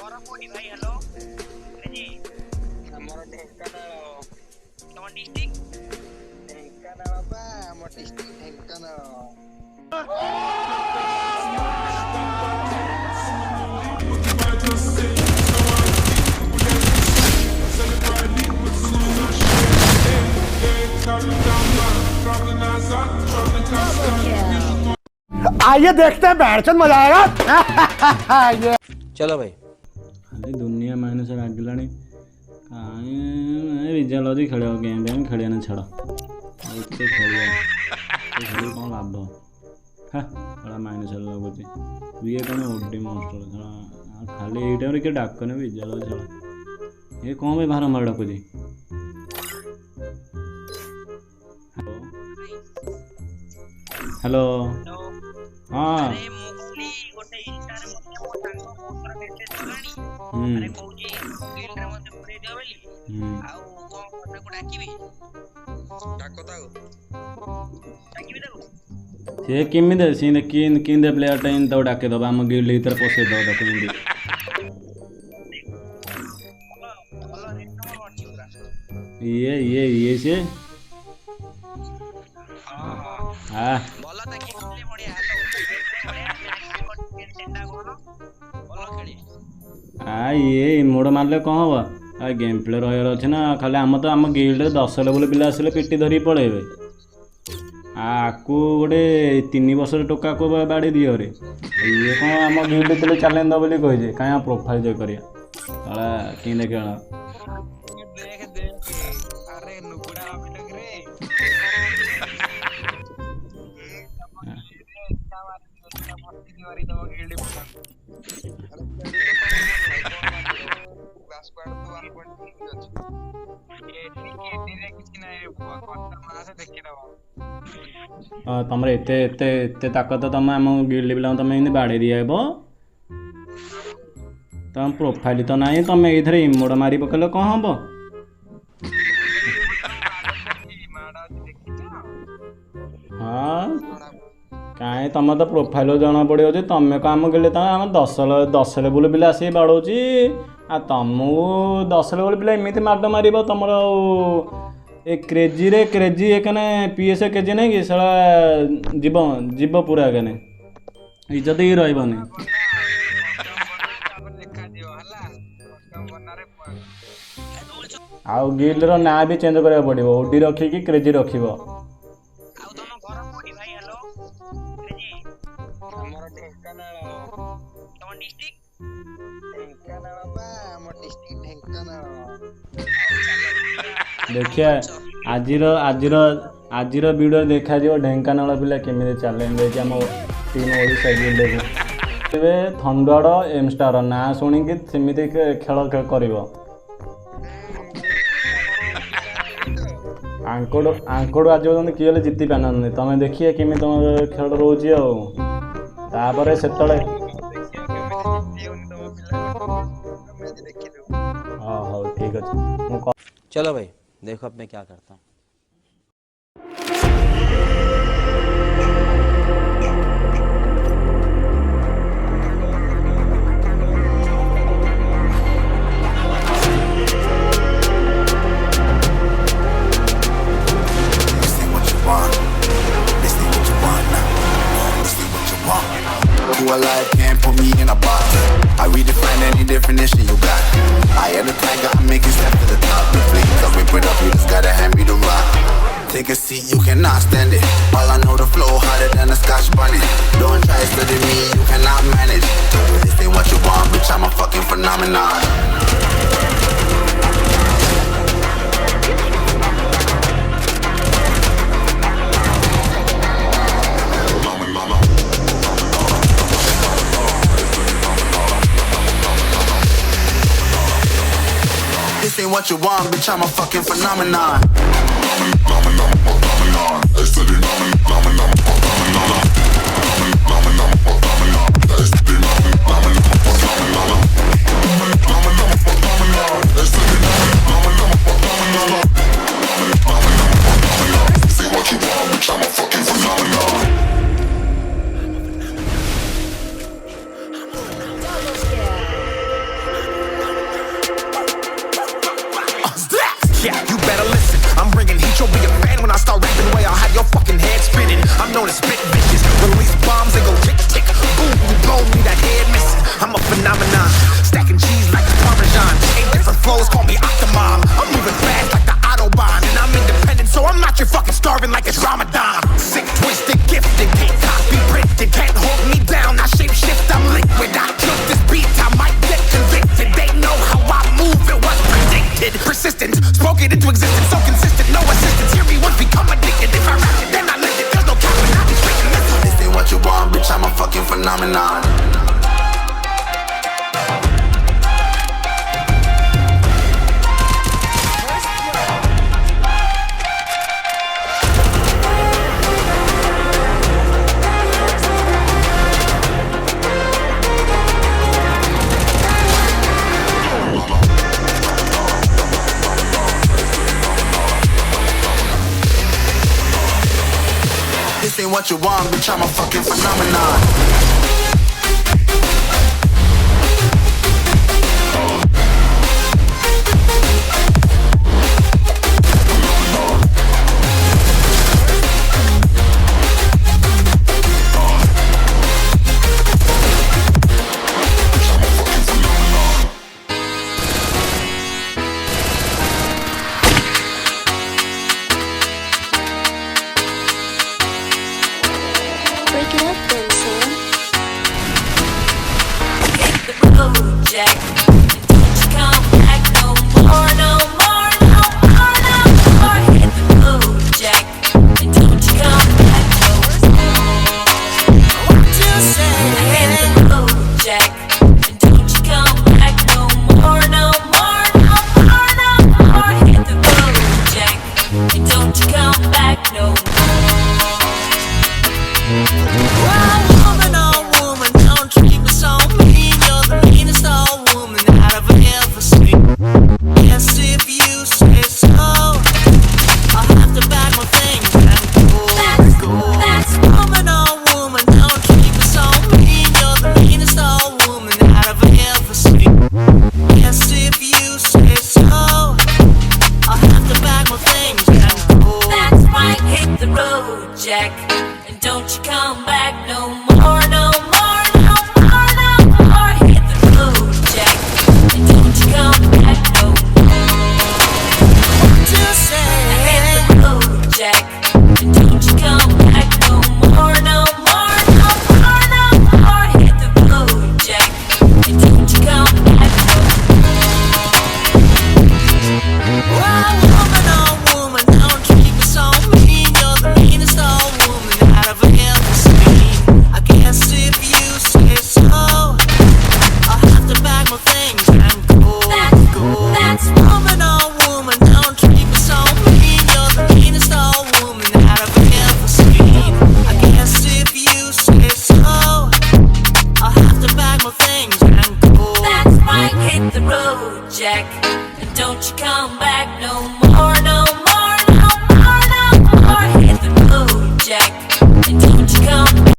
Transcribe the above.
घर कोठी भाई हेलो जी हमर ढेंकानाल तम डिस्ट्रिक्ट ढेंकानाल बा हमर डिस्ट्रिक्ट ढेंकानाल आइए देखते हैं बैठचंद मजा आएगा। चलो भाई खाली दुनिया माइनस रागिलानी कहीं विजय खेल गेम बेम खेलिया ना छाड़ खेलिया खेल कौन लाभ हाँ माइनस लगुच ये कौन ओडी मस्टर खाली यही टाइम किए डाकने विजय छाड़ ये कौन भाई बारंबार डाकुची हेलो हाँ सी किमिदे सीने किंदे प्लेयर टाइम तो डाके दबा हम गिल्ड इधर पोसे दो किंदी ये से हाँ ये मोड़ मारे कौन हम गेम प्ले रही अच्छे ना खाली आम तो आम गिल्ड 10 लेवल पिला आसे पिटी धरी पड़ेबे आकू गोटे 3 वर्ष टोका को बाड़ी दियो रे ये कौन आम गिल्ड तेल चैलेंज दो बोली कहे कहीं प्रोफाइल जो करा कि देख तुम एते ताकत तुम आम गिल्ड पिला तुम इन्हें बाड़े दिए तुम प्रोफाइल तो ना तुम ये इमोड मारी पकड़ कौन हम हाँ कहीं तुम तो प्रोफाइल जना पड़ो तुम कम गिल्ड आम 10 लेवल पिला आसी बाड़ौची आ तुमको 10 लेवल पिला एमती माड मार तुम ए क्रेजी रे क्रेजी एकने पीएस केजी नहीं कि साला जीव पूरा कने इज्जत ही रही आउ गिल्ड रो ना भी चेंज करा पड़ो ओडी रखी कि क्रेजी रखिबो देखिए आजिर वीडियो देखा ढेंकानाल पिला केमी चैलेंज आम टीम ओडिशा गिल्ड को थंडर एम स्टार ना शुणिकी सेमती खेल कर आंकड़ आज पर्यटन किए जीति पार तुम देखिए केमी तुम खेल रोचे आपर से हाँ ठीक अच्छे चलो भाई देखो अब मैं क्या करता हूँ Who alive can't put me in a box. I redefine any definition you got. I am the tiger, I'm making steps to the top. Please, I'll whip it up, you just gotta hand me the rock. Take a seat, you cannot stand it. All I know, the flow harder than a Scotch bunny. Don't try to study me, you cannot manage. This ain't what you want, bitch, I'm a fucking phenomenon. This ain't what you want, bitch, I'm a fucking phenomenon. Yeah, you better listen. I'm bringing heat, you'll be a fan when I start rapping. Way I'll have your fucking head spinning. I'm known as spit vicious. Release bombs and go tick tick. Boom, you blow me that head missing. I'm a phenomenon. Stacking cheese like the Parmesan. 8 different flows, call me Octomom. I'm moving fast like the Autobahn. And I'm independent, so I'm not your fucking starving like it's Ramadan. Sick, twisted, gifted, can't copy, printed. Can't hold me down, I shape shift, I'm liquid. I killed this beat, I might get convicted. They know how I move, it was predicted. Persistent, spoke it into existence, so consistent, no assistance. Hear me once, become addicted. If I rap it, then I live it. There's no cap, and I be straight and listen. This ain't what you want, bitch, I'm a fucking phenomenon. This ain't what you want, bitch, I'm a fucking phenomenon. Break it up then, Sam. Hit the road, Jack. Don't you come back no more, no more, no more, no more. Hit the road, Jack. And don't you come back no more. What you say? Hit the road, Jack. And don't you come back no more, no more, no more, no more. Hit the road, Jack. And don't you come back no more. Oh woman, don't treat me so mean. You're the meanest old woman that I've ever seen. Yes, if you say so, I'll have to pack my things and go. That's woman, oh woman, don't treat me so mean. You're the meanest old woman that I've ever seen. Yes, if you say so, I'll have to pack my things and go. That's right, hit the road, Jack. And don't you come back no more, no more, no more, no more. Hit the road, Jack. And don't you come back no more. What you say? Hit the road, Jack. And don't you come back no more, no more, no more, no more. Hit the road, Jack. And don't you come back no more. Oh woman, don't treat me so mean. You're the meanest old woman that I've ever seen. I guess if you say so, I'll have to pack my things and go. That's woman, oh woman, don't treat me so mean. You're the meanest old woman that I've ever seen. I guess if you say so, I'll have to pack my things and go. That's right, hit the road, Jack. And don't you come back no more.